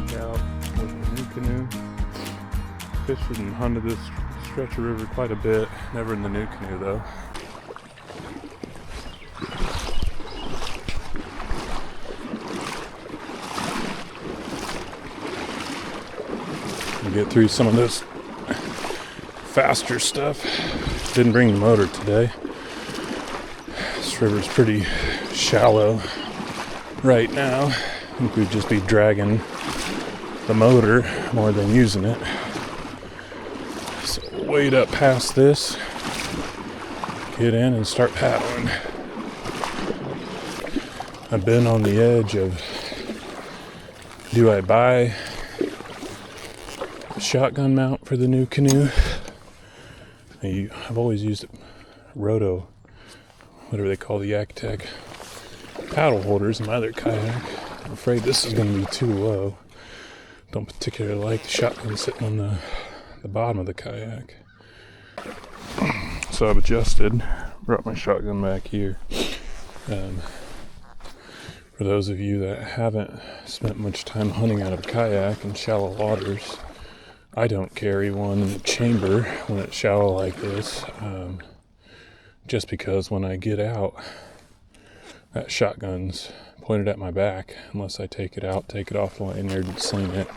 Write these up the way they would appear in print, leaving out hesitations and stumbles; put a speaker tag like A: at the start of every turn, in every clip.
A: back out with the NuCanoe. Fished and hunted this stretch of river quite a bit. Never in the NuCanoe though. We'll get through some of this faster stuff. Didn't bring the motor today. This river's pretty shallow right now. I think we'd just be dragging the motor more than using it. So we'll wade up past this, get in and start paddling. I've been on the edge of, do I buy a shotgun mount for the NuCanoe? I've always used roto, whatever they call the Yak-Tech paddle holders in my other kayak. I'm afraid this is going to be too low. Don't particularly like the shotgun sitting on the bottom of the kayak. So I've adjusted, brought my shotgun back here. For those of you that haven't spent much time hunting out of a kayak in shallow waters, I don't carry one in the chamber when it's shallow like this, just because when I get out, that shotgun's pointed at my back unless I take it out, take it off the lanyard and sling it.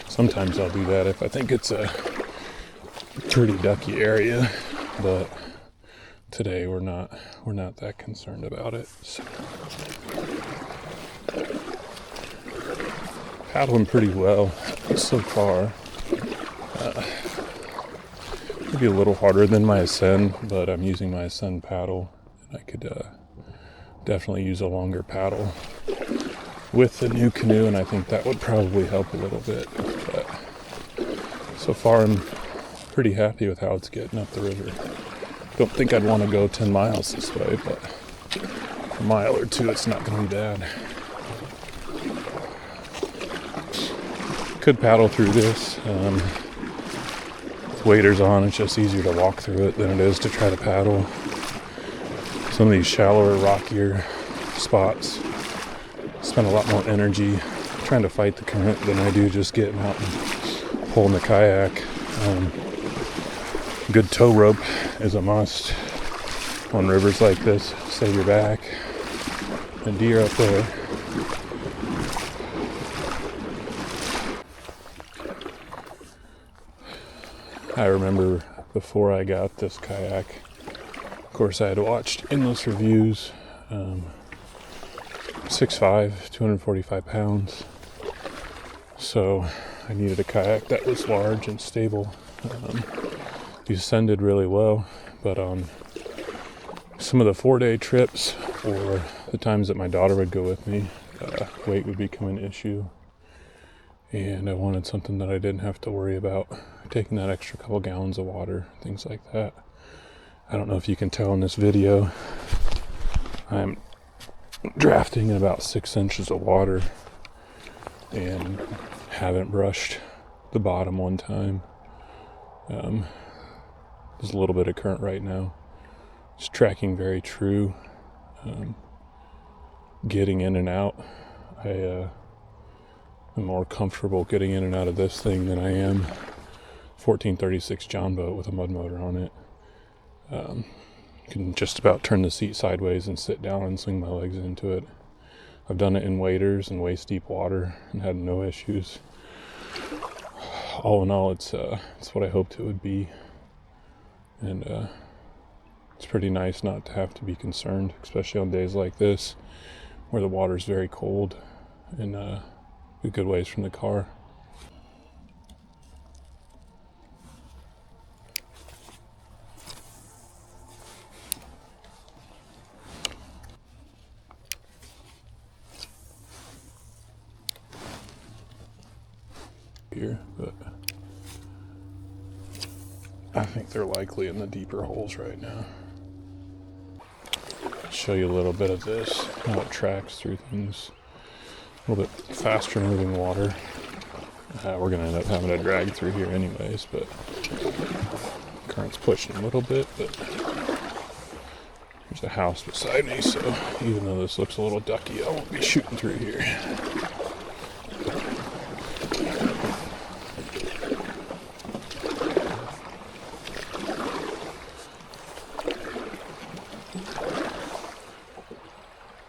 A: Sometimes I'll do that if I think it's a pretty ducky area, but today we're not that concerned about it. So, paddling pretty well so far. Maybe a little harder than my Ascend, but I'm using my Ascend paddle, and I could definitely use a longer paddle with the NuCanoe, and I think that would probably help a little bit. But so far I'm pretty happy with how it's getting up the river. Don't think I'd want to go 10 miles this way, but a mile or two it's not going to be bad. Could paddle through this. With waders on, it's just easier to walk through it than it is to try to paddle. Some of these shallower, rockier spots spend a lot more energy trying to fight the current than I do just getting out and pulling the kayak. Good tow rope is a must on rivers like this. Save your back. A deer up there. I remember before I got this kayak, of course I had watched endless reviews, 6'5", 245 pounds, so I needed a kayak that was large and stable. The Ascend did really well, but on some of the 4-day trips or the times that my daughter would go with me, weight would become an issue. And I wanted something that I didn't have to worry about taking that extra couple gallons of water, things like that. I don't know if you can tell in this video, I'm drafting in about 6 inches of water and haven't brushed the bottom one time. There's a little bit of current right now. It's tracking very true. Getting in and out, I'm more comfortable getting in and out of this thing than I am 1436 John boat with a mud motor on it. Can just about turn the seat sideways and sit down and swing my legs into it. I've done it in waders and waist deep water and had no issues. All in all, it's what I hoped it would be, and it's pretty nice not to have to be concerned, especially on days like this where the water's very cold and a good ways from the car. Here, but I think they're likely in the deeper holes right now. I'll show you a little bit of this, how it tracks through things. A little bit faster moving water. We're going to end up having to drag through here anyways, but current's pushing a little bit, but there's a house beside me, so even though this looks a little ducky, I won't be shooting through here.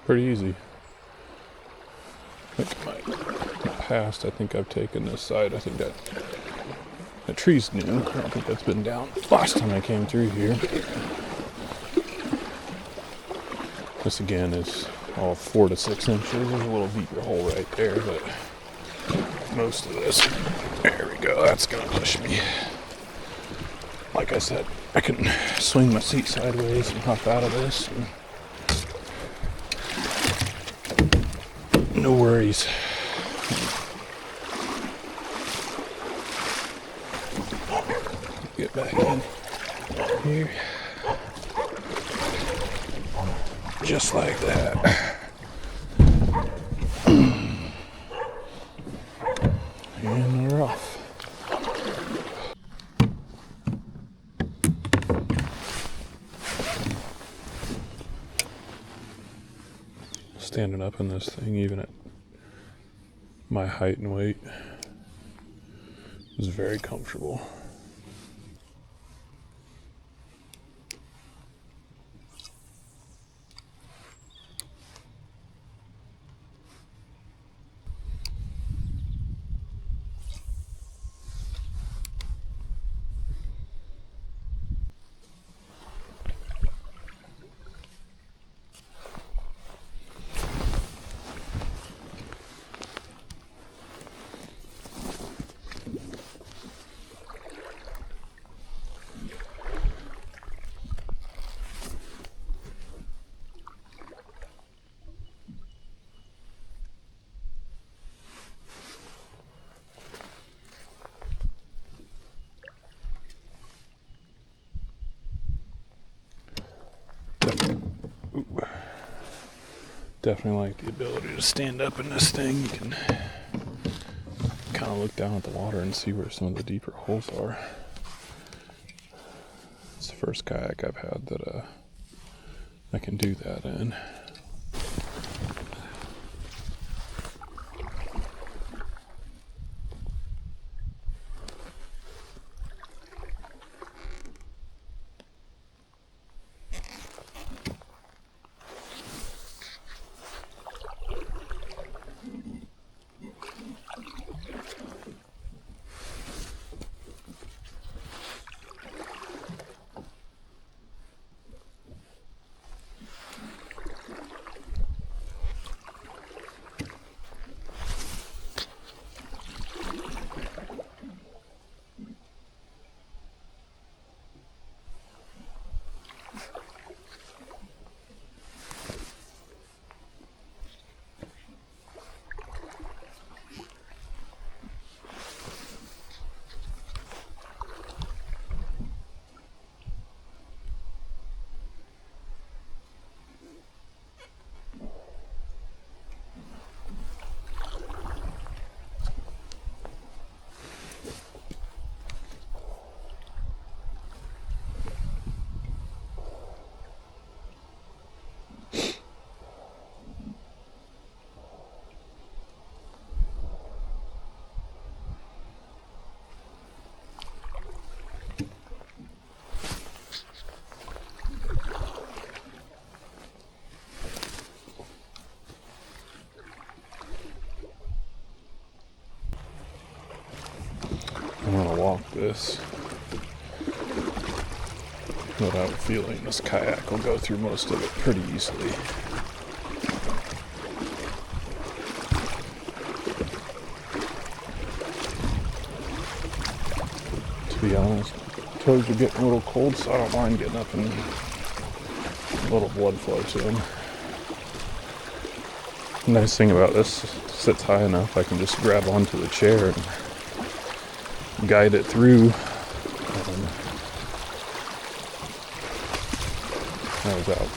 A: Pretty easy. I think in the past, I think I've taken this side. I think that tree's new. I don't think that's been down last time I came through here. This again is all 4 to 6 inches. There's a little deeper hole right there, but most of this, there we go, that's gonna push me. Like I said, I can swing my seat sideways and hop out of this. No worries. Get back in here. Just like that. And we're off. Standing up in this thing, even at my height and weight, is very comfortable. Definitely like the ability to stand up in this thing. You can kind of look down at the water and see where some of the deeper holes are. It's the first kayak I've had that I can do that in. I'm gonna walk this, but I have a feeling this kayak will go through most of it pretty easily. To be honest, toes are getting a little cold, so I don't mind getting up and a little blood flow to them. The nice thing about this, sits high enough, I can just grab onto the chair and guide it through. I was out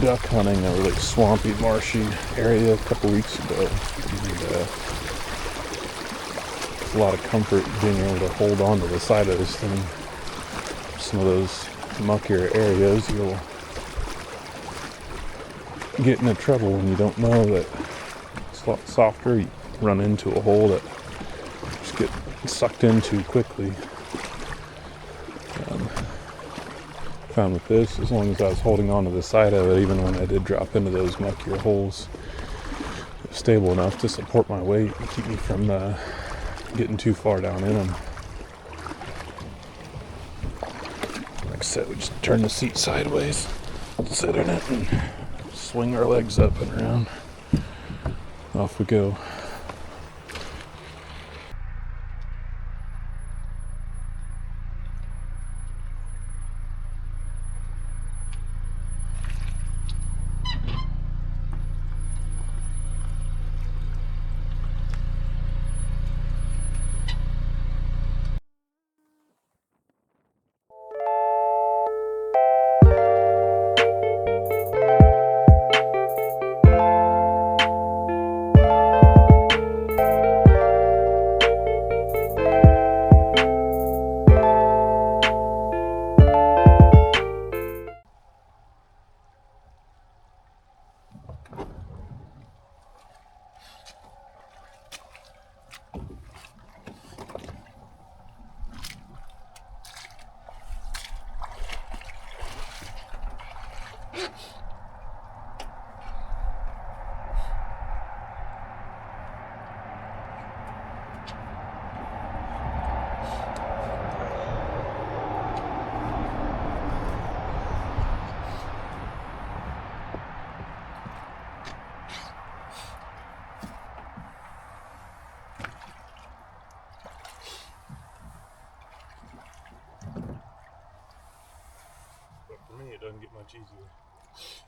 A: duck hunting a really swampy, marshy area a couple weeks ago. And, a lot of comfort being able to hold on to the side of this thing. Some of those muckier areas, you'll get into trouble when you don't know that it's a lot softer. You run into a hole that just get sucked into quickly. found with this, as long as I was holding on to the side of it, even when I did drop into those muckier holes, it was stable enough to support my weight and keep me from getting too far down in them. Like I said, we just turn the seat sideways, sit in it, and swing our legs up and around. Off we go. But for me, it doesn't get much easier.